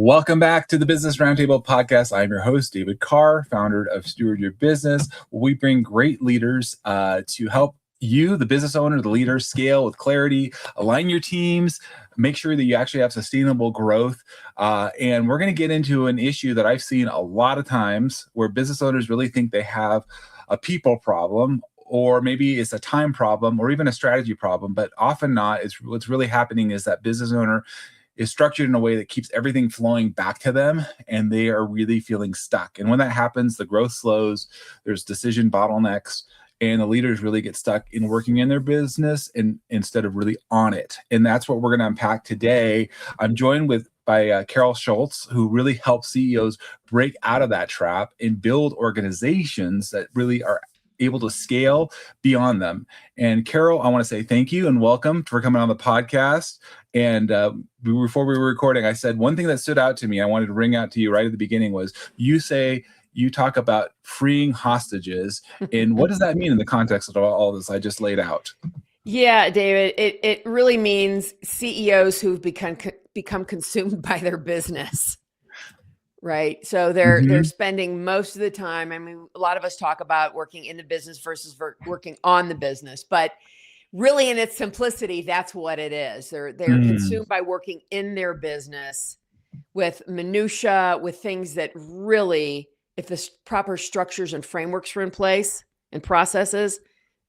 Welcome back to the Business Roundtable podcast. I'm your host, David Carr, founder of Steward Your Business. We bring great leaders to help you, the business owner, the leader, scale with clarity, align your teams, make sure that you actually have sustainable growth. And we're going to get into an issue that I've seen a lot of times where business owners really think they have a people problem, or maybe it's a time problem, or even a strategy problem, but often not. What's really happening is that business owner is structured in a way that keeps everything flowing back to them, and they are really feeling stuck. And when that happens, the growth slows, there's decision bottlenecks, and the leaders really get stuck in working in their business and instead of really on it. And that's what we're going to unpack today. I'm joined by Carol Schultz, who really helps CEOs break out of that trap and build organizations that really are able to scale beyond them. And Carol, I want to say thank you and welcome for coming on the podcast. And before we were recording, I said one thing that stood out to me, I wanted to bring out to you right at the beginning, was you talk about freeing hostages. And what does that mean in the context of all this I just laid out? Yeah, David, it really means CEOs who've become consumed by their business. Right. So they're spending most of the time. I mean, a lot of us talk about working in the business versus working on the business, but really in its simplicity, that's what it is. They're consumed by working in their business with minutia, with things that really, if the proper structures and frameworks were in place and processes,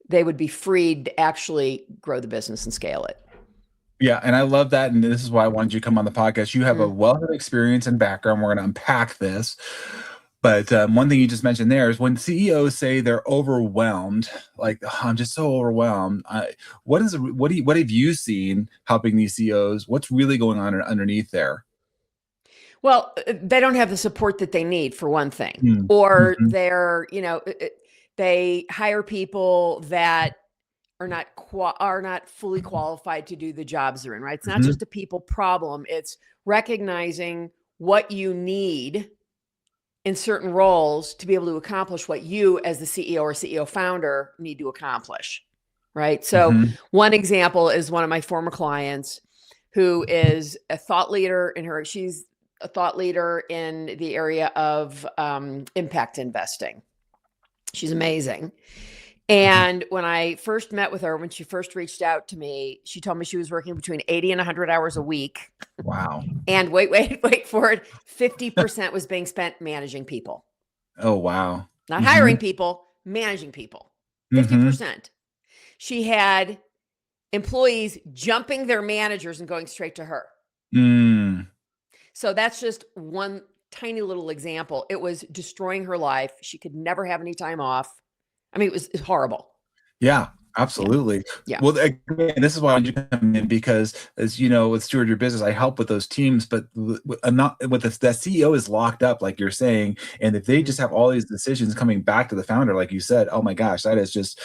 they would be freed to actually grow the business and scale it. Yeah, and I love that, and this is why I wanted you to come on the podcast. You have a wealth of experience and background. We're going to unpack this. But one thing you just mentioned there is when CEOs say they're overwhelmed, like, oh, I'm just so overwhelmed. What have you seen helping these CEOs? What's really going on underneath there? Well, they don't have the support that they need, for one thing, or they hire people that are not fully qualified to do the jobs they're in, right? It's not just a people problem. It's recognizing what you need in certain roles to be able to accomplish what you as the CEO or CEO founder need to accomplish, right? So one example is one of my former clients who is a thought leader she's a thought leader in the area of impact investing. She's amazing. And when I first met with her, when she first reached out to me, she told me she was working between 80 and 100 hours a week. Wow. And wait for it, 50% was being spent managing people. Oh, wow. Not hiring people, managing people. 50%. She had employees jumping their managers and going straight to her. So that's just one tiny little example. It was destroying her life. She could never have any time off. I mean, it was horrible. Yeah, absolutely. Yeah. Well, again, this is why you come in, because as you know, with Steward Your Business, I help with those teams, but that CEO is locked up, like you're saying. And if they just have all these decisions coming back to the founder, like you said, oh my gosh, that is just,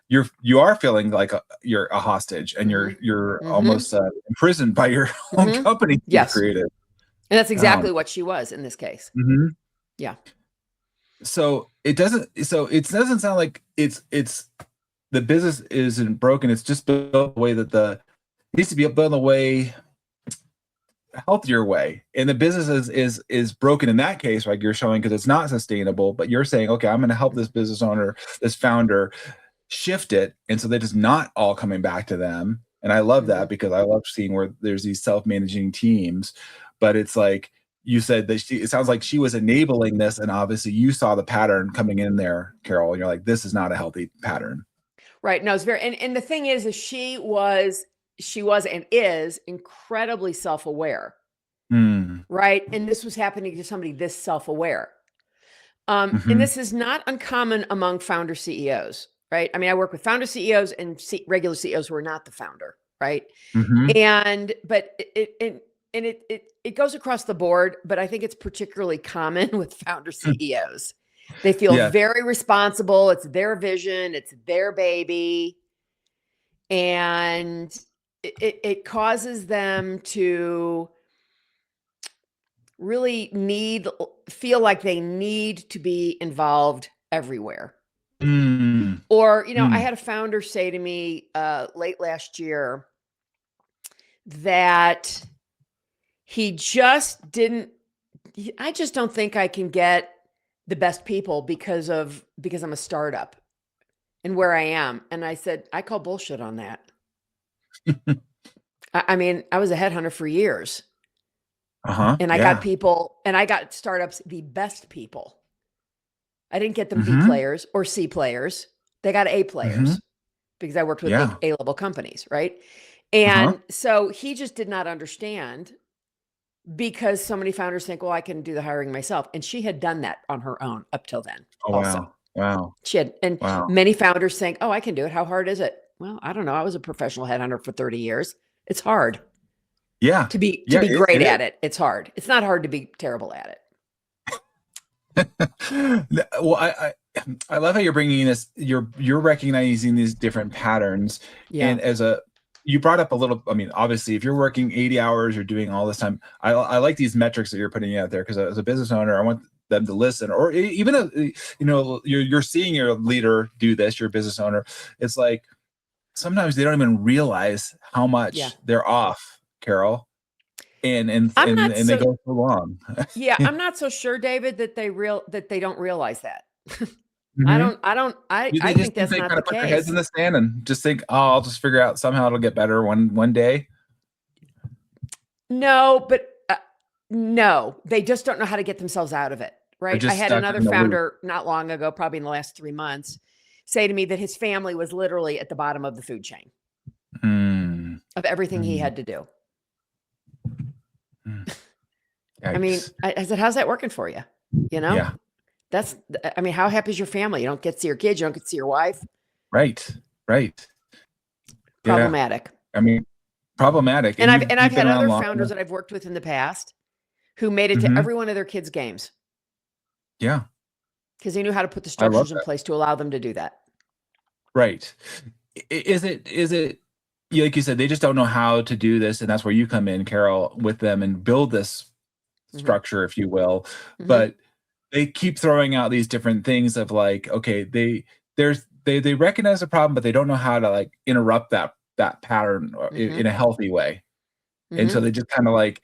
you are feeling like you're a hostage, and you're almost imprisoned by your own company you created. And that's exactly what she was in this case. Yeah. So it doesn't sound like it's the business isn't broken. It's just built the way that it needs to be built in a way, a healthier way. And the business is broken in that case, like you're showing, because it's not sustainable. But you're saying, okay, I'm going to help this business owner, this founder, shift it, and so that it's not all coming back to them. And I love that, because I love seeing where there's these self-managing teams, but it's like you said that it sounds like she was enabling this, and obviously you saw the pattern coming in there, Carol, and you're like, this is not a healthy pattern. Right. No, it's very, and the thing is she was and is incredibly self-aware. Right. And this was happening to somebody this self-aware. And this is not uncommon among founder CEOs, right? I mean, I work with founder CEOs and regular CEOs who are not the founder, right? But it goes across the board, but I think it's particularly common with founder CEOs. They feel very responsible. It's their vision. It's their baby. And it causes them to really feel like they need to be involved everywhere. Or, I had a founder say to me late last year that he just didn't I just don't think I can get the best people because I'm a startup and where I am. And I said, I call bullshit on that. I mean, I was a headhunter for years and I got people and I got startups, the best people. I didn't get them B players or C players. They got A players because I worked with big A-level companies, right? And so he just did not understand, because so many founders think, well, I can do the hiring myself. And she had done that on her own up till then. Oh, also. Wow. She had, and many founders think, oh, I can do it. How hard is it? Well, I don't know. I was a professional headhunter for 30 years. It's hard. Yeah. To be great at it. It's hard. It's not hard to be terrible at it. Well, I love how you're bringing this. You're recognizing these different patterns. Yeah. And you brought up a little. I mean, obviously, if you're working 80 hours, you're doing all this time. I like these metrics that you're putting out there, because as a business owner, I want them to listen. Or even you're seeing your leader do this. Your business owner. It's like sometimes they don't even realize how much they're off, Carol. And they go so long. Yeah, I'm not so sure, David, that they don't realize that. I think that's not the case. Put their heads in the sand and just think, oh, I'll just figure out somehow it'll get better one day. No, but no, they just don't know how to get themselves out of it. Right. I had another founder not long ago, probably in the last 3 months, say to me that his family was literally at the bottom of the food chain of everything he had to do. I mean, I said, how's that working for you? You know, how happy is your family? You don't get to see your kids. You don't get to see your wife. Right. Problematic. Yeah. I mean, problematic. And I've had other founders that I've worked with in the past who made it to every one of their kids' games. Yeah. Because they knew how to put the structures in place to allow them to do that. Right. Is it, like you said, they just don't know how to do this, and that's where you come in, Carol, with them and build this structure, if you will. But they keep throwing out these different things of like, okay, they recognize the problem, but they don't know how to like interrupt that pattern in a healthy way. And so they just kind of like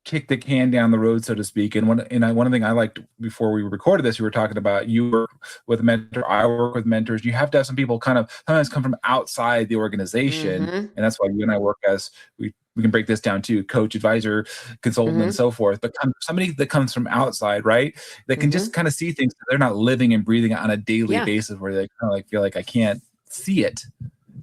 kick the can down the road, so to speak. And one thing I liked before we recorded this, you were talking about you work with a mentor, I work with mentors. You have to have some people kind of sometimes come from outside the organization. And that's why you and I work as we can break this down too, coach, advisor, consultant, and so forth. But somebody that comes from outside, right? That can just kind of see things that they're not living and breathing on a daily basis, where they kind of like feel like I can't see it.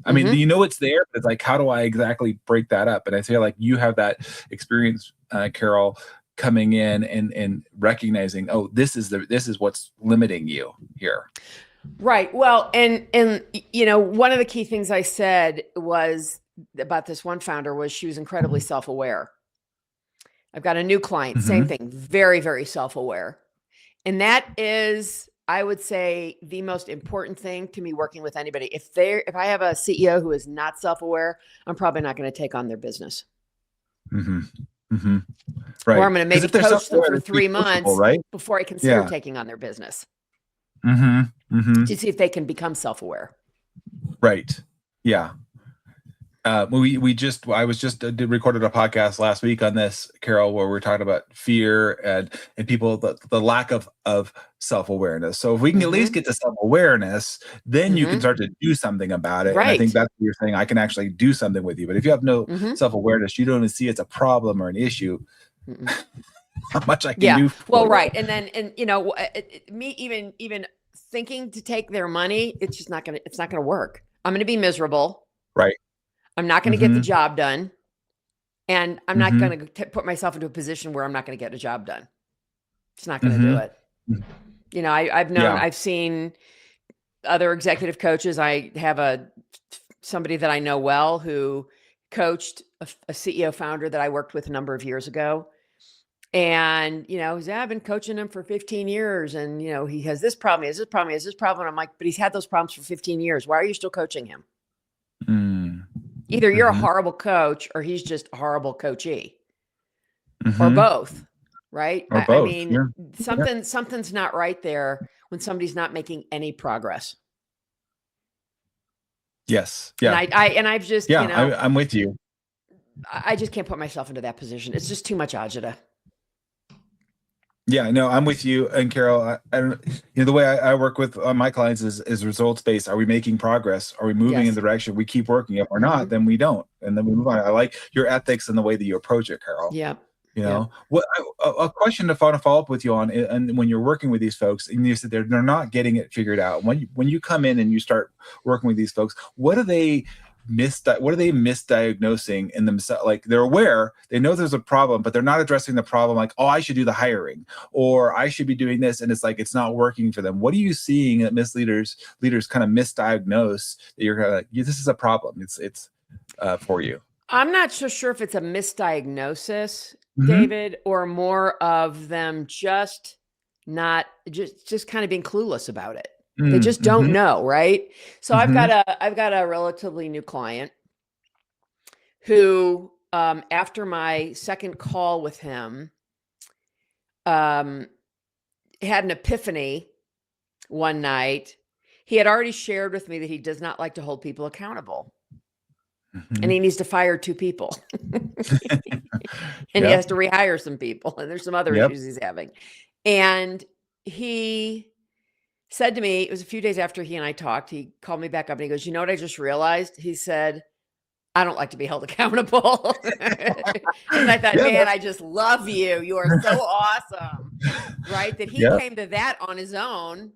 I mean, it's there, but it's like, how do I exactly break that up? And I feel like you have that experience, Carol, coming in and recognizing, oh, this is what's limiting you here. Right. Well, and one of the key things I said was about this one founder was she was incredibly self-aware. I've got a new client, same thing, very, very self-aware. And that is, I would say, the most important thing to me working with anybody. If I have a CEO who is not self-aware, I'm probably not going to take on their business. Right. Or I'm going to maybe coach them for 3 months before I consider taking on their business. To see if they can become self-aware. Right. Yeah. I recorded a podcast last week on this, Carol, where we're talking about fear and people, the lack of self-awareness. So if we can at least get to self-awareness, then you can start to do something about it. Right. And I think that's what you're saying. I can actually do something with you. But if you have no self-awareness, you don't even see it's a problem or an issue. How much I can do. Well, right. And then, me even thinking to take their money, it's not going to work. I'm going to be miserable. Right. I'm not going to get the job done. And I'm not going to put myself into a position where I'm not going to get a job done. It's not going to do it. I've seen other executive coaches. I have somebody that I know well who coached a CEO founder that I worked with a number of years ago. And, I've been coaching him for 15 years and, he has this problem, he has this problem, he has this problem. I'm like, but he's had those problems for 15 years. Why are you still coaching him? Either you're a horrible coach or he's just a horrible coachee or both. Right. Or both. I mean, something's not right there when somebody's not making any progress. Yes. Yeah. And I've just, I'm with you. I just can't put myself into that position. It's just too much agita. Yeah, no, I'm with you. And Carol, I don't, the way I work with my clients is results based. Are we making progress? Are we moving in Yes. the direction we keep working? If we're not, then we don't, and then we move on. I like your ethics and the way that you approach it, Carol. Yep. You Yep. know, what a question to follow up with you on, and when you're working with these folks, and you said they're not getting it figured out. When you come in and you start working with these folks, what do they misdiagnosing in themselves? Like, they're aware, they know there's a problem, but they're not addressing the problem. Like, oh, I should do the hiring, or I should be doing this, and it's like it's not working for them. What are you seeing that leaders kind of misdiagnose that you're kind of like, yeah, this is a problem? It's for you. I'm not so sure if it's a misdiagnosis, Mm-hmm. David, or more of them just kind of being clueless about it. They just don't know, right? So I've got a relatively new client who, after my second call with him, had an epiphany one night. He had already shared with me that he does not like to hold people accountable. And he needs to fire 2 people. And he has to rehire some people. And there's some other issues he's having. And he said to me, it was a few days after he and I talked, he called me back up and he goes, you know what I just realized? He said, I don't like to be held accountable. And I thought, man, I just love you. You are so awesome. Right? That he came to that on his own.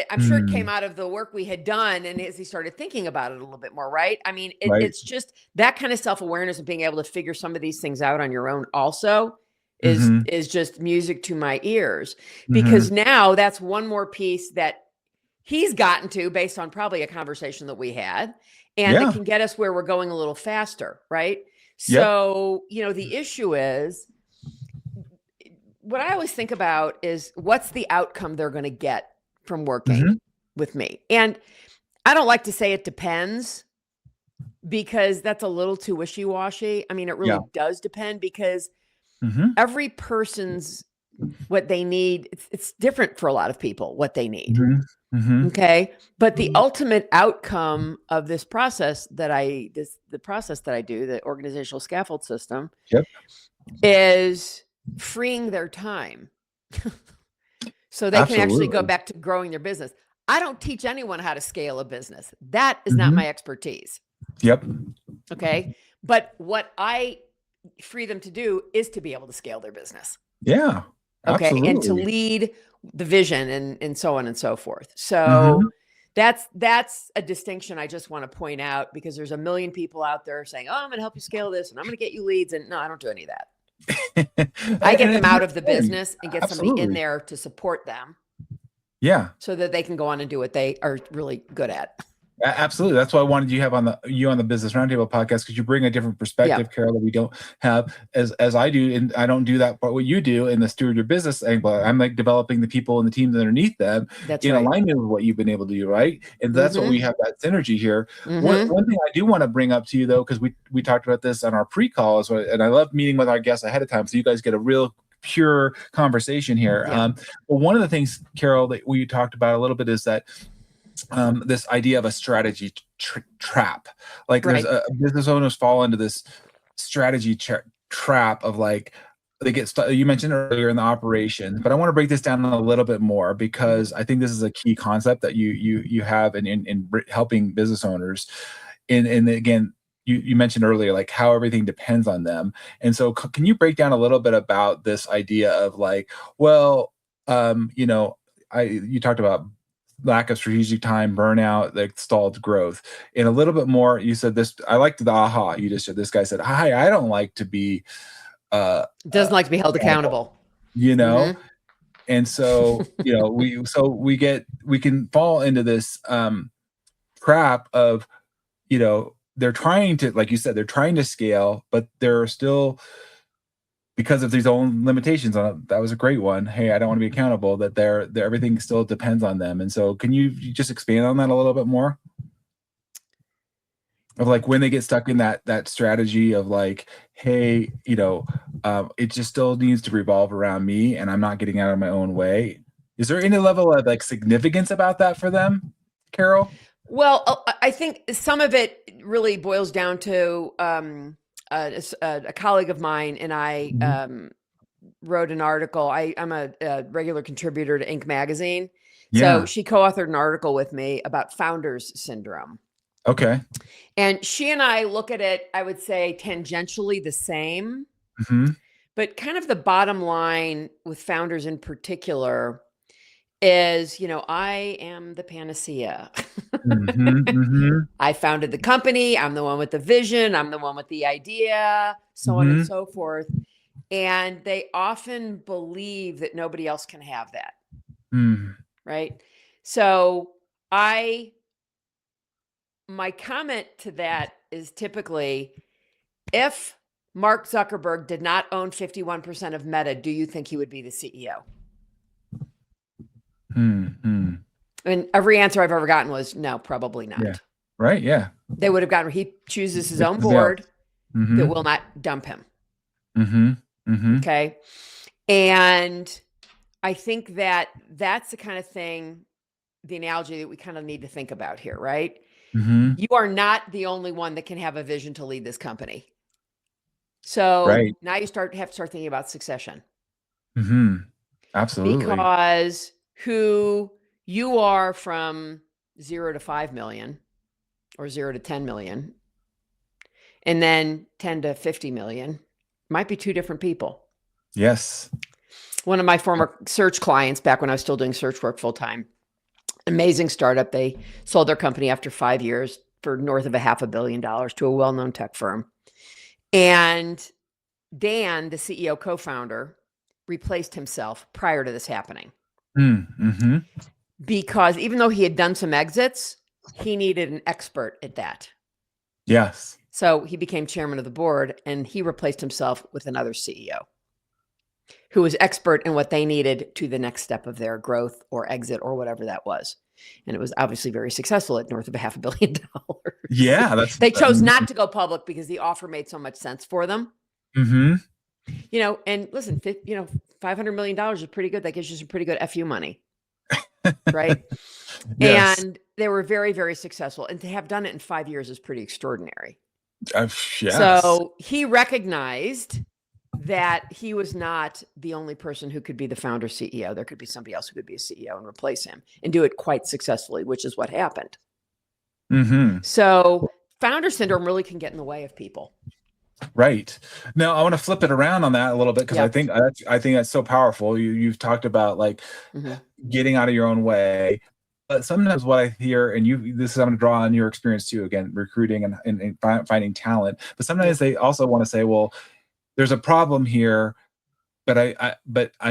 I'm sure it came out of the work we had done, and as he started thinking about it a little bit more, right? I mean, it's just that kind of self-awareness of being able to figure some of these things out on your own also is just music to my ears, because now that's one more piece that he's gotten to based on probably a conversation that we had, and that can get us where we're going a little faster, right? So, the issue is, what I always think about is what's the outcome they're going to get from working with me. And I don't like to say it depends, because that's a little too wishy-washy. I mean, it really does depend, because every person's what they need, it's different for a lot of people, what they need. Okay. But the ultimate outcome of this process the process that I do, the organizational scaffold system, is freeing their time. So they can actually go back to growing their business. I don't teach anyone how to scale a business. That is not my expertise. Okay. But what I free them to do is to be able to scale their business. Yeah. Okay. Absolutely. And to lead the vision and so on and so forth. So that's a distinction I just want to point out, because there's a million people out there saying, oh, I'm going to help you scale this, and I'm going to get you leads. And no, I don't do any of that. I get them out of the business and get somebody in there to support them. Yeah. So that they can go on and do what they are really good at. Absolutely. That's why I wanted you have on the Business Roundtable podcast, because you bring a different perspective, Carol, that we don't have as I do. And I don't do that, but what you do in the steward your business angle, I'm like developing the people and the team underneath them in alignment with what you've been able to do. Right. And that's what we have, that synergy here. One thing I do want to bring up to you, though, because we talked about this on our pre-call, and I love meeting with our guests ahead of time, so you guys get a real pure conversation here. But one of the things, Carol, that we talked about a little bit is that this idea of a strategy trap. Like, there's business owners fall into this strategy trap of, like, they get stuck. You mentioned earlier in the operation, but I want to break this down a little bit more, because I think this is a key concept that you have in helping business owners. And again, you mentioned earlier, like, how everything depends on them. And so can you break down a little bit about this idea of, like, well, you talked about lack of strategic time, burnout, like stalled growth. And a little bit more, you said this, I liked the aha. You just said, this guy said, hi, I don't like to be doesn't like to be held accountable. And so, we can fall into this trap of, they're trying to, like you said, they're trying to scale, but they're still, because of these own limitations on it. That was a great one. Hey, I don't want to be accountable, that they're everything still depends on them. And so can you just expand on that a little bit more? Of, like, when they get stuck in that strategy of, like, hey, it just still needs to revolve around me, and I'm not getting out of my own way. Is there any level of, like, significance about that for them, Carol? Well, I think some of it really boils down to a colleague of mine and I wrote an article. I'm a regular contributor to Inc. magazine. Yeah. So she co-authored an article with me about founders syndrome. Okay. And she and I look at it, I would say, tangentially the same. Mm-hmm. But kind of the bottom line with founders in particular is, I am the panacea. Mm-hmm. Mm-hmm. I founded the company. I'm the one with the vision. I'm the one with the idea, so on and so forth. And they often believe that nobody else can have that. Mm. Right. So my comment to that is typically, if Mark Zuckerberg did not own 51% of Meta, do you think he would be the CEO? Mm-hmm. And every answer I've ever gotten was no, probably not. Yeah. Right. Yeah. They would have gotten, he chooses his own board that will not dump him. Mm-hmm. Mm-hmm. Okay. And I think that that's the kind of thing, the analogy that we kind of need to think about here, right? Mm-hmm. You are not the only one that can have a vision to lead this company. So now you have to start thinking about succession. Mm-hmm. Absolutely. Because who you are from 0 to 5 million or 0 to 10 million, and then 10 to 50 million might be two different people. Yes. One of my former search clients, back when I was still doing search work full time, amazing startup. They sold their company after 5 years for north of $500 million to a well-known tech firm. And Dan, the CEO co-founder, replaced himself prior to this happening. Mm-hmm. Because even though he had done some exits, he needed an expert at that. Yes. So he became chairman of the board, and he replaced himself with another CEO who was expert in what they needed to the next step of their growth or exit or whatever that was. And it was obviously very successful at north of $500 million. Yeah. They chose not to go public because the offer made so much sense for them. Mm-hmm. And listen, $500 million is pretty good. That gives you some pretty good FU money. Right. Yes. And they were very, very successful. And to have done it in 5 years is pretty extraordinary. Yes. So he recognized that he was not the only person who could be the founder CEO. There could be somebody else who could be a CEO and replace him and do it quite successfully, which is what happened. Mm-hmm. So founder syndrome really can get in the way of people. Right. Now I want to flip it around on that a little bit, because I think that's so powerful. You've talked about getting out of your own way. But sometimes what I hear, and I'm going to draw on your experience too, again, recruiting and finding talent. But sometimes they also want to say, well, there's a problem here, but I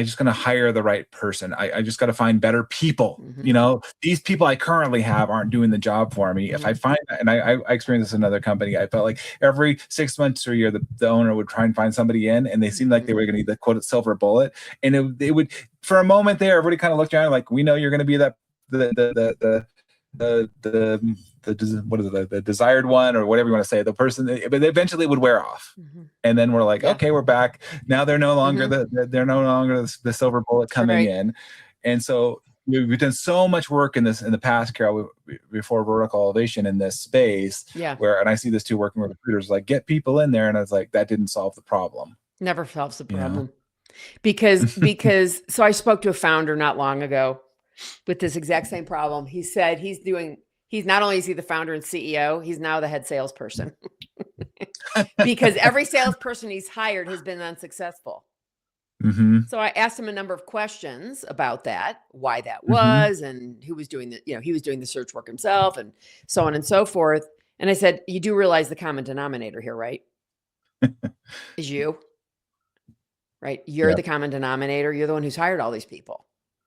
just going to hire the right person. I just got to find better people. Mm-hmm. These people I currently have aren't doing the job for me. Mm-hmm. If I find that, and I experienced this in another company, I felt like every 6 months or a year, the owner would try and find somebody in, and they seemed like they were going to be the quote silver bullet. And they would, for a moment there, everybody kind of looked around like, we know you're going to be that the desired one, or whatever you want to say, the person, but eventually it would wear off. Mm-hmm. And then we're like, okay, we're back. Now they're no longer they're no longer the silver bullet coming in. And so we've done so much work in the past, Carol, before vertical elevation in this space. Yeah. And I see this too, working with recruiters, like, get people in there. And I was like, that didn't solve the problem. Never solves the problem. Because so I spoke to a founder not long ago with this exact same problem. He said he's not only is he the founder and CEO, he's now the head salesperson. Because every salesperson he's hired has been unsuccessful. Mm-hmm. So I asked him a number of questions about that, why that was, and who was doing he was doing the search work himself, and so on and so forth. And I said, you do realize the common denominator here, right? Is you, right? You're the common denominator. You're the one who's hired all these people.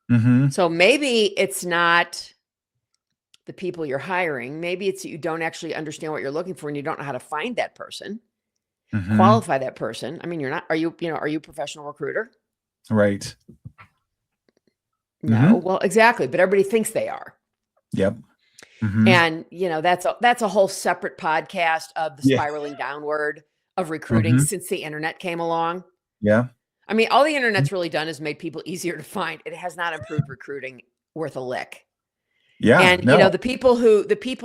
Mm-hmm. So maybe it's not the people you're hiring. Maybe it's that you don't actually understand what you're looking for, and you don't know how to find that person, qualify that person. I mean, are you a professional recruiter? Right. No. Well, exactly. But everybody thinks they are. Yep. Mm-hmm. And that's a whole separate podcast of the spiraling downward of recruiting since the internet came along. Yeah. I mean, all the internet's really done is made people easier to find. It has not improved recruiting worth a lick. Yeah. And the people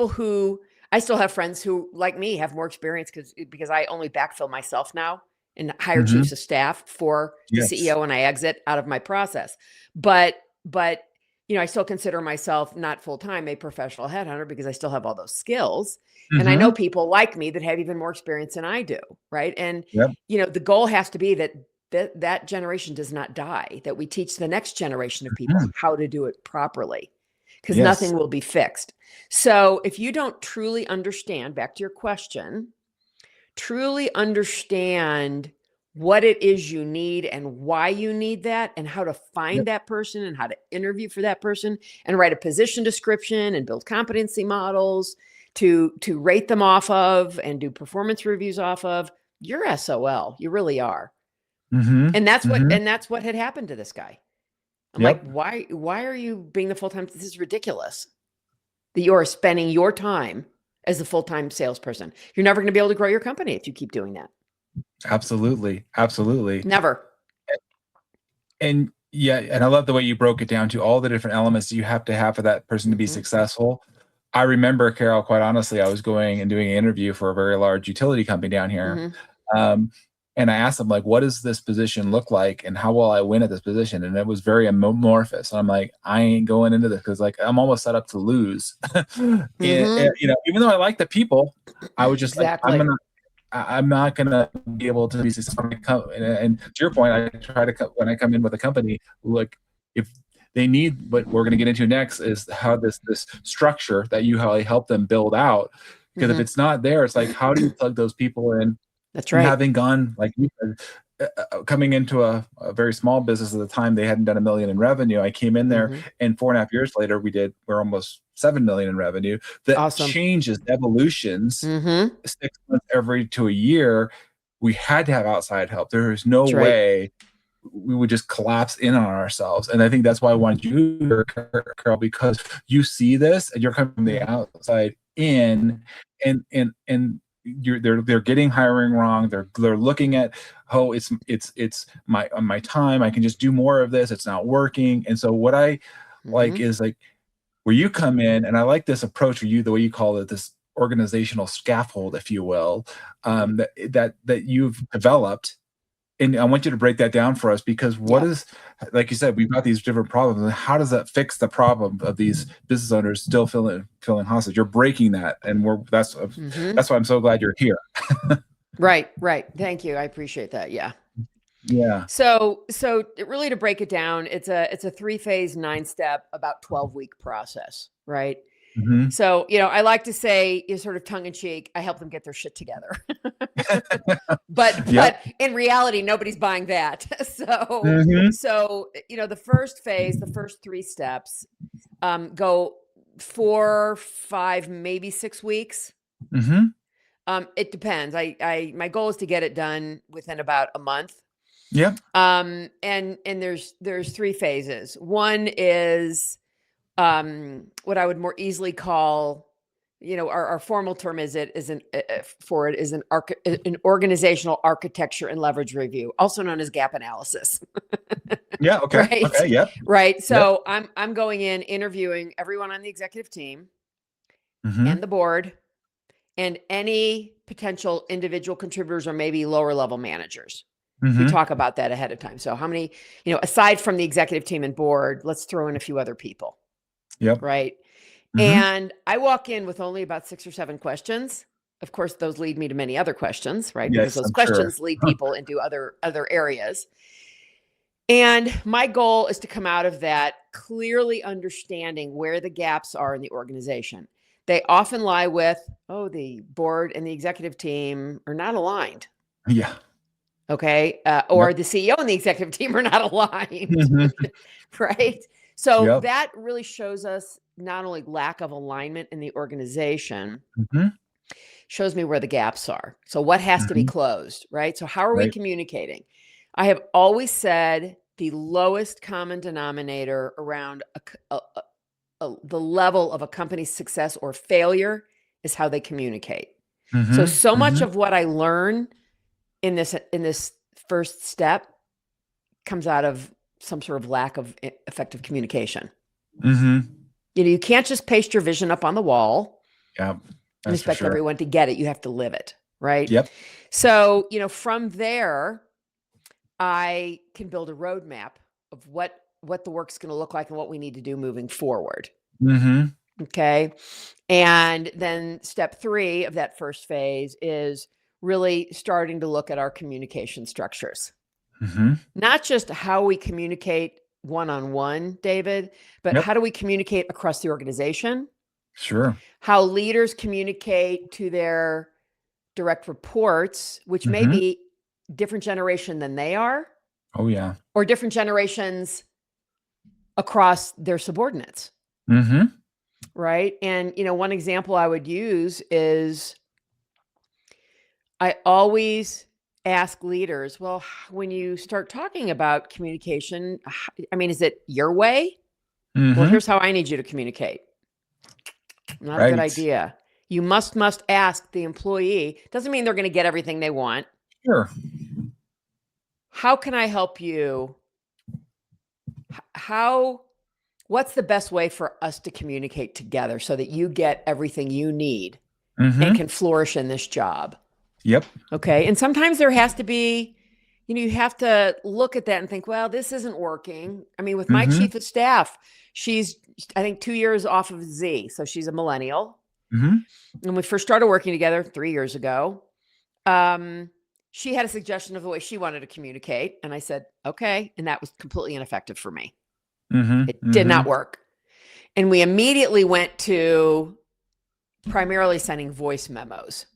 who I still have friends who, like me, have more experience because I only backfill myself now and hire chiefs of staff for the Yes. CEO when I exit out of my process. But I still consider myself not full-time a professional headhunter because I still have all those skills. And I know people like me that have even more experience than I do, right? And Yep. the goal has to be that generation does not die, that we teach the next generation of people how to do it properly, because nothing will be fixed. So if you don't truly understand, back to your question, truly understand what it is you need and why you need that and how to find that person and how to interview for that person and write a position description and build competency models to rate them off of and do performance reviews off of, you're SOL. You really are. And that's what had happened to this guy. I'm like, why are you being the full-time? This is ridiculous that you are spending your time as a full-time salesperson. You're never going to be able to grow your company if you keep doing that. Absolutely. Never. And I love the way you broke it down to all the different elements you have to have for that person to be successful. I remember, Carol, quite honestly, I was going and doing an interview for a very large utility company down here. And I asked them, like, what does this position look like and how will I win at this position? And it was very amorphous. And I'm like, I ain't going into this because, like, I'm almost set up to lose. And, even though I like the people, I was just like, I'm not gonna be able to be successful. And to your point, I try to, when I come in with a company, look, if they need what we're going to get into next is how this structure that you help them build out. Because if it's not there, it's like, how do you plug those people in? That's right. Having gone, like you said, coming into a very small business at the time, they hadn't done $1 million in revenue. I came in there, and 4.5 years later, we're almost $7 million in revenue. That changes, evolutions, 6 months every to a year. We had to have outside help. There is no way we would just collapse in on ourselves. And I think that's why I wanted you here, Carol, because you see this and you're coming from the outside in, and they're getting hiring wrong. They're looking at, it's my time. I can just do more of this. It's not working. And so what I like is like where you come in, and I like this approach for you, the way you call it, this organizational scaffold, if you will, that you've developed. And I want you to break that down for us, because what is, like you said, we've got these different problems, and how does that fix the problem of these business owners still feeling hostage? You're breaking that, and that's why I'm so glad you're here. Right. Thank you. I appreciate that. Yeah. So really, to break it down, it's a 3-phase, 9-step, about 12-week process, right? So, I like to say, sort of tongue in cheek, I help them get their shit together. but in reality, nobody's buying that. So, the first phase, the first 3 steps, go 4, 5, maybe 6 weeks. It depends. My goal is to get it done within about a month. And there's 3 phases. One is what I would more easily call, our formal term is an organizational architecture and leverage review, also known as gap analysis. Okay. Right. So I'm going in, interviewing everyone on the executive team and the board and any potential individual contributors or maybe lower level managers. We talk about that ahead of time. So how many, aside from the executive team and board, let's throw in a few other people. Right. And I walk in with only about 6 or 7 questions. Of course, those lead me to many other questions, right? Because those questions lead people into other areas. And my goal is to come out of that clearly understanding where the gaps are in the organization. They often lie with, the board and the executive team are not aligned. Okay. Or the CEO and the executive team are not aligned. Right. So that really shows us not only lack of alignment in the organization, shows me where the gaps are. So what has to be closed, right? So how are we communicating? I have always said the lowest common denominator around the level of a company's success or failure is how they communicate. So much of what I learn in this first step comes out of some sort of lack of effective communication. You can't just paste your vision up on the wall and expect everyone to get it. You have to live it, right? Yep. So, from there, I can build a roadmap of what the work's going to look like and what we need to do moving forward. Mm-hmm. Okay. And then step 3 of that first phase is really starting to look at our communication structures. Mm-hmm. Not just how we communicate one-on-one, David, but Yep. how do we communicate across the organization? Sure. How leaders communicate to their direct reports, which may Mm-hmm. be different generation than they are, Oh, yeah. or different generations across their subordinates. Mm-hmm. Right. And, one example I would use is I always ask leaders, well, when you start talking about communication, is it your way? Well, Mm-hmm. here's how I need you to communicate. Not a good Right. idea. You must ask the employee. Doesn't mean they're going to get everything they want. Sure. How can I help you? What's the best way for us to communicate together so that you get everything you need Mm-hmm. and can flourish in this job? Yep. Okay. And sometimes there has to be, you have to look at that and think, well, this isn't working. With my Mm-hmm. chief of staff, she's, I think, 2 years off of Z. So she's a millennial. Mm-hmm. When we first started working together 3 years ago, she had a suggestion of the way she wanted to communicate. And I said, okay. And that was completely ineffective for me. Mm-hmm. It did not work. And we immediately went to primarily sending voice memos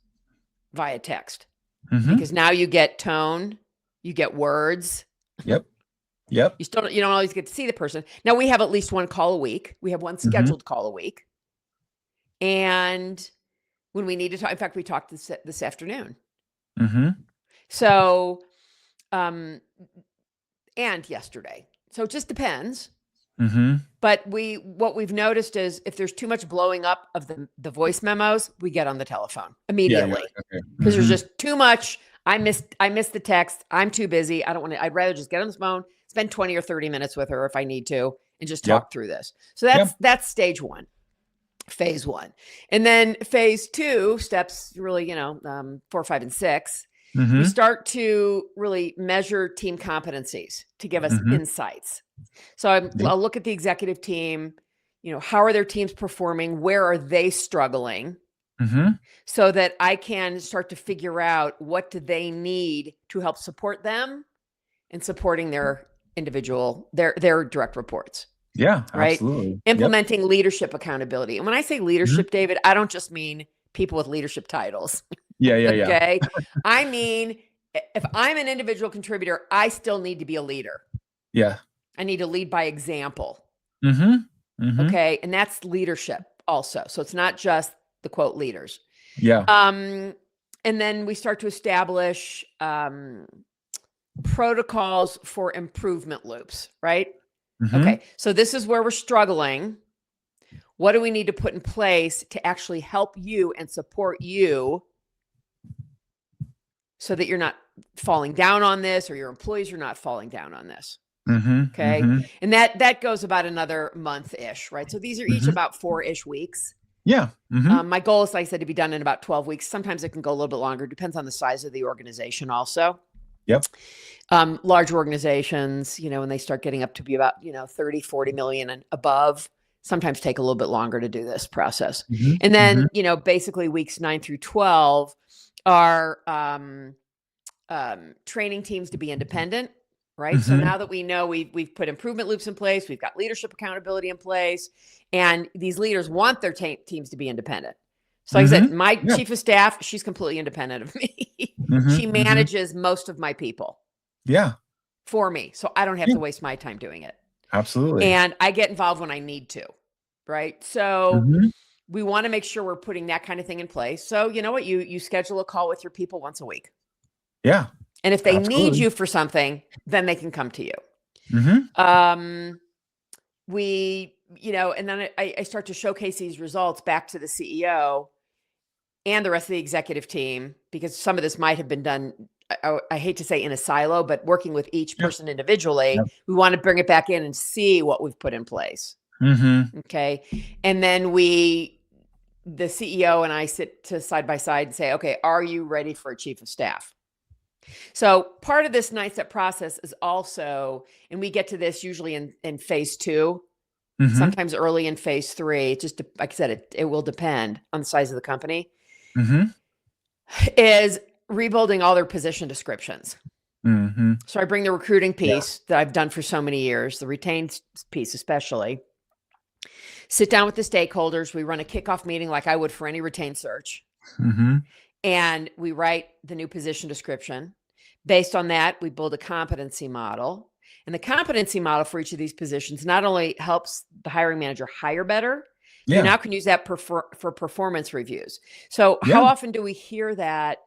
via text, Mm-hmm. because now you get tone, you get words. Yep. You don't always get to see the person. Now we have at least one call a week. We have one scheduled call a week. And when we need to talk, in fact, we talked this afternoon. Mm-hmm. So, and yesterday. So it just depends. Mm-hmm. But what we've noticed is if there's too much blowing up of the voice memos, we get on the telephone immediately, because there's just too much. I missed the text. I'm too busy. I don't want to. I'd rather just get on the phone, spend 20 or 30 minutes with her if I need to, and just talk through this. So that's stage 1, phase 1, and then phase 2 steps really, 4, 5, and 6. Mm-hmm. We start to really measure team competencies to give us insights. So I'll look at the executive team, how are their teams performing? Where are they struggling? Mm-hmm. So that I can start to figure out what do they need to help support them in supporting their direct reports. Yeah, right. Absolutely. Implementing leadership accountability. And when I say leadership, David, I don't just mean people with leadership titles. Yeah. Okay. I mean, if I'm an individual contributor, I still need to be a leader. Yeah. I need to lead by example. Mm-hmm. Mm-hmm. Okay. And that's leadership also. So it's not just the quote leaders. Yeah. And then we start to establish protocols for improvement loops, right? Mm-hmm. Okay. So this is where we're struggling. What do we need to put in place to actually help you and support you so that you're not falling down on this, or your employees are not falling down on this? Mm-hmm. Okay. Mm-hmm. And that goes about another month-ish, right? So these are each about 4-ish weeks. Yeah. Mm-hmm. My goal is, like I said, to be done in about 12 weeks. Sometimes it can go a little bit longer. Depends on the size of the organization also. Yep. Large organizations, when they start getting up to be about, 30, 40 million and above, sometimes take a little bit longer to do this process. Mm-hmm. And then, basically weeks 9 through 12 are training teams to be independent. Right. So now that we know we've put improvement loops in place, we've got leadership accountability in place, and these leaders want their teams to be independent. So like I said, my chief of staff, she's completely independent of me. She manages most of my people. Yeah. For me. So I don't have to waste my time doing it. Absolutely. And I get involved when I need to. Right. So we want to make sure we're putting that kind of thing in place. So you know what? You schedule a call with your people once a week. Yeah. And if they need you for something, then they can come to you. Mm-hmm. And then I start to showcase these results back to the CEO and the rest of the executive team, because some of this might have been done, I hate to say in a silo, but working with each person individually, we want to bring it back in and see what we've put in place. Okay. And then we the CEO and I sit to side by side and say, okay, are you ready for a chief of staff? So part of this 9-step process is also, and we get to this usually in phase 2, sometimes early in phase 3. It just, like I said, it will depend on the size of the company, is rebuilding all their position descriptions. So I bring the recruiting piece that I've done for so many years, the retained piece especially, sit down with the stakeholders. We run a kickoff meeting like I would for any retained search. And we write the new position description. Based on that, we build a competency model. And the competency model for each of these positions not only helps the hiring manager hire better, you now can use that for performance reviews. So how often do we hear that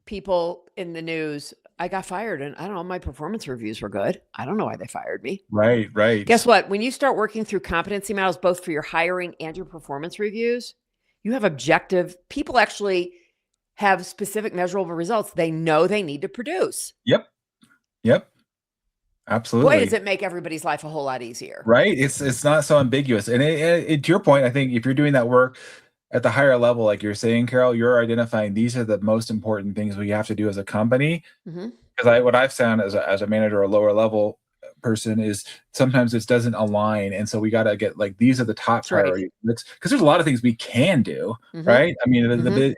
people in the news, I got fired and I don't know, my performance reviews were good. I don't know why they fired me. Right. Guess what? When you start working through competency models, both for your hiring and your performance reviews, you have objective, people actually have specific measurable results they know they need to produce. Yep. Absolutely. Boy, does it make everybody's life a whole lot easier. Right. It's not so ambiguous. And to your point, I think if you're doing that work at the higher level, like you're saying, Carol, you're identifying these are the most important things we have to do as a company. Because what I've found as a manager or a lower level person is sometimes it doesn't align, and so we got to get like these are the top priorities. Because there's a lot of things we can do, right? I mean,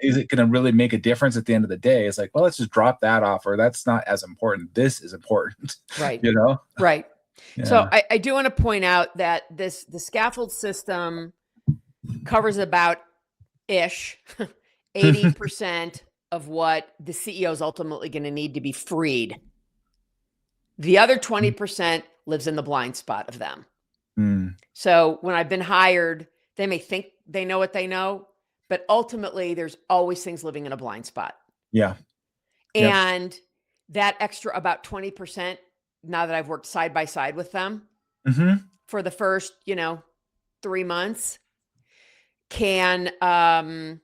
is it going to really make a difference at the end of the day? It's like, well, let's just drop that off, or that's not as important. This is important, right? Right. Yeah. So I do want to point out that the scaffold system covers about 80% of what the CEO is ultimately going to need to be freed. The other 20% lives in the blind spot of them. So when I've been hired, they may think they know what they know, but ultimately there's always things living in a blind spot. And that extra about 20%, now that I've worked side by side with them for the first, 3 months, can, I'm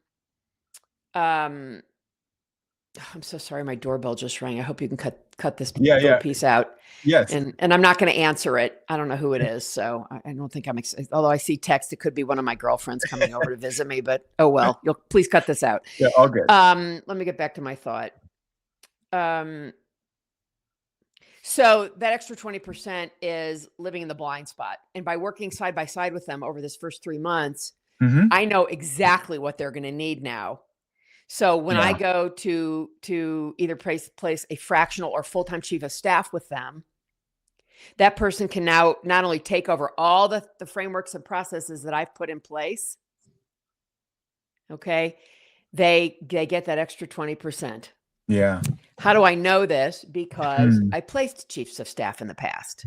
so sorry. My doorbell just rang. I hope you can cut this little piece out. Yes. And I'm not going to answer it. I don't know who it is. So I don't think I'm excited. Although I see text, it could be one of my girlfriends coming over to visit me, but oh, well, please cut this out. Yeah, all good. Let me get back to my thought. So that extra 20% is living in the blind spot. And by working side by side with them over this first 3 months, I know exactly what they're going to need now. So when I go to either place a fractional or full-time chief of staff with them, that person can now not only take over all the frameworks and processes that I've put in place, okay, they get that extra 20%. Yeah. How do I know this? Because I placed chiefs of staff in the past.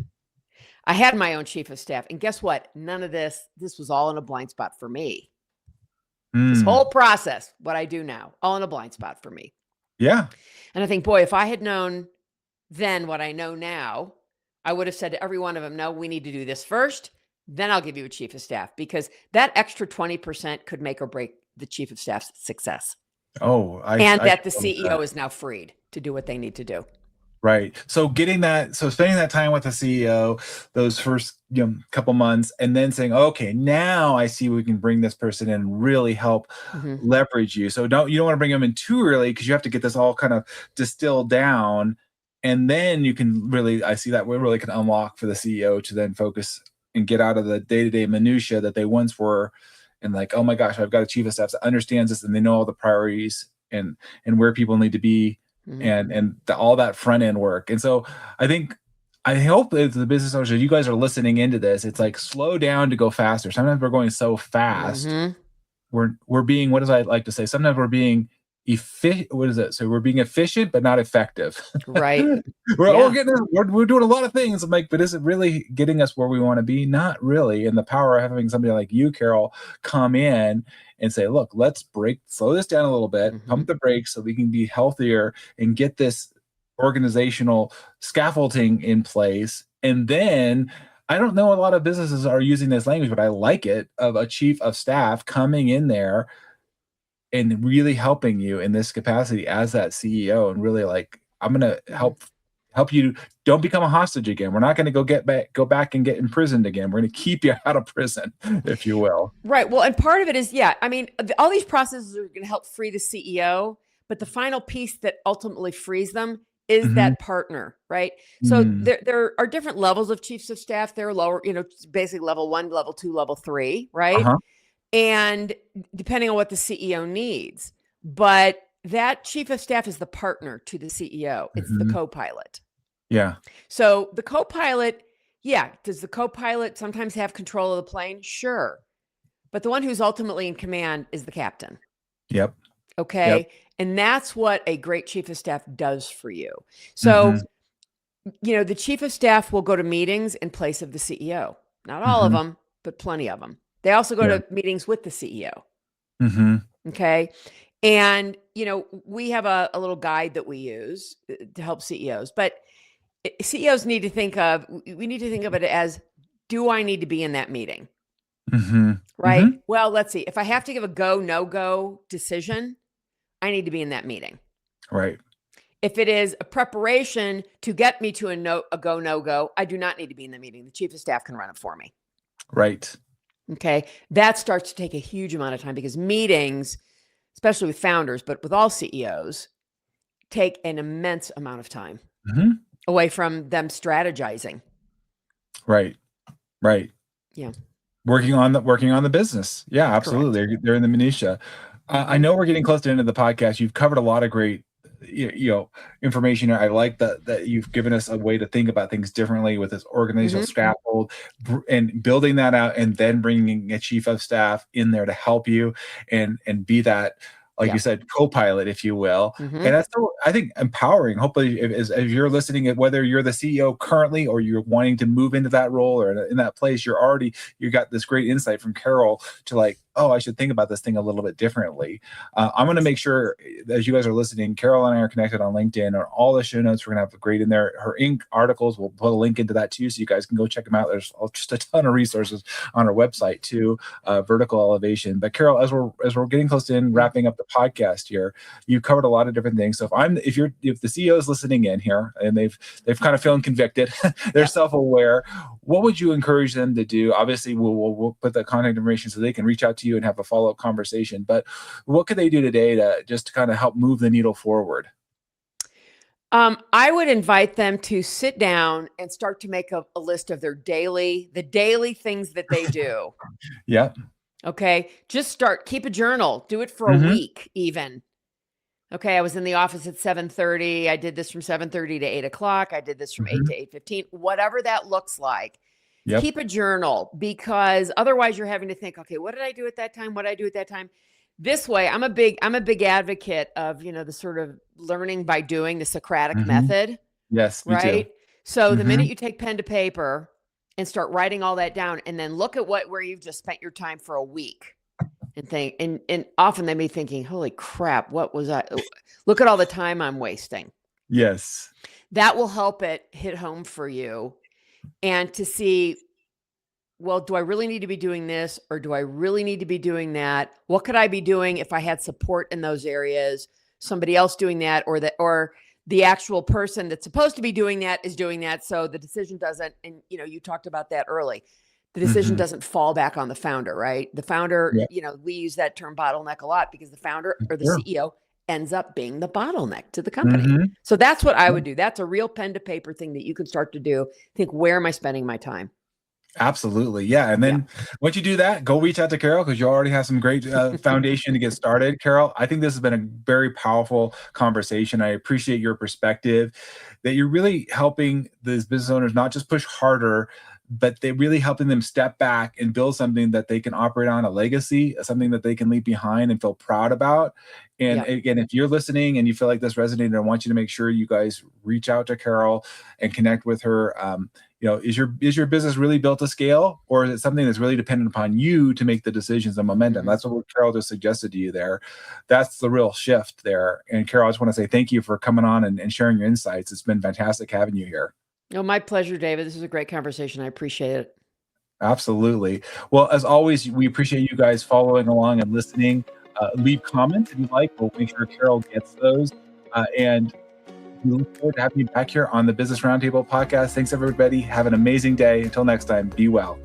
I had my own chief of staff, and guess what? None of this was all in a blind spot for me. This whole process, what I do now, all in a blind spot for me. Yeah. And I think, boy, if I had known then what I know now, I would have said to every one of them, no, we need to do this first, then I'll give you a chief of staff, because that extra 20% could make or break the chief of staff's success. Oh, that the CEO is now freed to do what they need to do. Right. So spending that time with the CEO, those first couple months, and then saying, okay, now I see we can bring this person in and really help leverage you. So you don't want to bring them in too early, because you have to get this all kind of distilled down. And then you can really, I see that we really can unlock for the CEO to then focus and get out of the day-to-day minutia that they once were. And like, oh my gosh, I've got a chief of staff that understands this, and they know all the priorities and where people need to be. And all that front end work. And so I hope that the business owners, you guys are listening into this, it's like slow down to go faster. Sometimes we're going so fast. We're being, what does I like to say? Sometimes we're being efficient. What is it? So we're being efficient, but not effective. Right. We're doing a lot of things. I'm like, but is it really getting us where we want to be? Not really. And the power of having somebody like you, Carol, come in and say, look, let's slow this down a little bit, pump the brakes so we can be healthier and get this organizational scaffolding in place. And then I don't know, a lot of businesses are using this language, but I like it, of a chief of staff coming in there and really helping you in this capacity as that CEO, and really like, I'm going to help help you don't become a hostage again. We're not going to go back and get imprisoned again. We're going to keep you out of prison, if you will. Right. Well, and part of it is, I mean, all these processes are going to help free the CEO, but the final piece that ultimately frees them is that partner, right? So there are different levels of chiefs of staff. They're lower, basically level 1, level 2, level 3, right? And depending on what the CEO needs, but that chief of staff is the partner to the CEO. It's the copilot. Yeah. So the copilot, does the copilot sometimes have control of the plane? Sure. But the one who's ultimately in command is the captain. Yep. Okay. Yep. And that's what a great chief of staff does for you. So, the chief of staff will go to meetings in place of the CEO. Not all of them, but plenty of them. They also go to meetings with the CEO. Okay. And, we have a little guide that we use to help CEOs, but CEOs need to think of it as, do I need to be in that meeting? Right. Well, let's see. If I have to give a go, no go decision, I need to be in that meeting. Right. If it is a preparation to get me to a go, no go, I do not need to be in the meeting. The chief of staff can run it for me. Right. Okay. That starts to take a huge amount of time because meetings, especially with founders, but with all CEOs, take an immense amount of time away from them strategizing. Right. Right. Yeah. Working on the business. Yeah, absolutely. They're in the minutia. I know we're getting close to the end of the podcast. You've covered a lot of great, information. I like that you've given us a way to think about things differently with this organizational scaffold and building that out, and then bringing a chief of staff in there to help you and be that, like you said, co-pilot, if you will. And that's, I think, empowering. Hopefully, if you're listening, whether you're the CEO currently or you're wanting to move into that role or in that place, you got this great insight from Carol to like, oh, I should think about this thing a little bit differently. I'm going to make sure, as you guys are listening, Carol and I are connected on LinkedIn, or all the show notes. We're going to have a great in there. Her Inc. articles, we'll put a link into that too, so you guys can go check them out. There's just a ton of resources on our website too, Vertical Elevation. But Carol, as we're getting close to wrapping up the podcast here, you covered a lot of different things. So if the CEO is listening in here and they've kind of feeling convicted, they're self-aware, what would you encourage them to do? Obviously, we'll put the contact information so they can reach out to you and have a follow-up conversation. But what could they do today to kind of help move the needle forward? I would invite them to sit down and start to make a list of the daily things that they do. Yeah. Okay. Just keep a journal, do it for a week even. Okay. I was in the office at 7:30. I did this from 7:30 to 8:00. I did this from 8 to 8:15, whatever that looks like. Yep. Keep a journal, because otherwise you're having to think, okay, what did I do at that time? What did I do at that time? This way, I'm a big advocate of, the sort of learning by doing, the Socratic method. Yes. Right. So the minute you take pen to paper and start writing all that down, and then look at where you've just spent your time for a week and think, and often they may be thinking, holy crap, what was I, look at all the time I'm wasting. Yes. That will help it hit home for you. And to see, well, do I really need to be doing this, or do I really need to be doing that? What could I be doing if I had support in those areas? Somebody else doing that, or the actual person that's supposed to be doing that is doing that. So the decision doesn't, and you talked about that early. The decision doesn't fall back on the founder, right? The founder, we use that term bottleneck a lot, because the founder or the CEO ends up being the bottleneck to the company. So that's what I would do. That's a real pen to paper thing that you can start to do. Think, where am I spending my time? Absolutely. Yeah. And then once you do that, go reach out to Carol, because you already have some great foundation to get started. Carol, I think this has been a very powerful conversation. I appreciate your perspective, that you're really helping these business owners not just push harder, but they're really helping them step back and build something that they can operate on, a legacy, something that they can leave behind and feel proud about. And again, if you're listening and you feel like this resonated, I want you to make sure you guys reach out to Carol and connect with her. Is your business really built to scale, or is it something that's really dependent upon you to make the decisions and momentum? That's what Carol just suggested to you there. That's the real shift there. And Carol, I just want to say thank you for coming on and sharing your insights. It's been fantastic having you here. Oh, my pleasure, David. This is a great conversation. I appreciate it. Absolutely. Well, as always, we appreciate you guys following along and listening. Leave comments if you'd like. We'll make sure Carol gets those. And We look forward to having you back here on the Business Roundtable podcast. Thanks, everybody. Have an amazing day. Until next time, be well.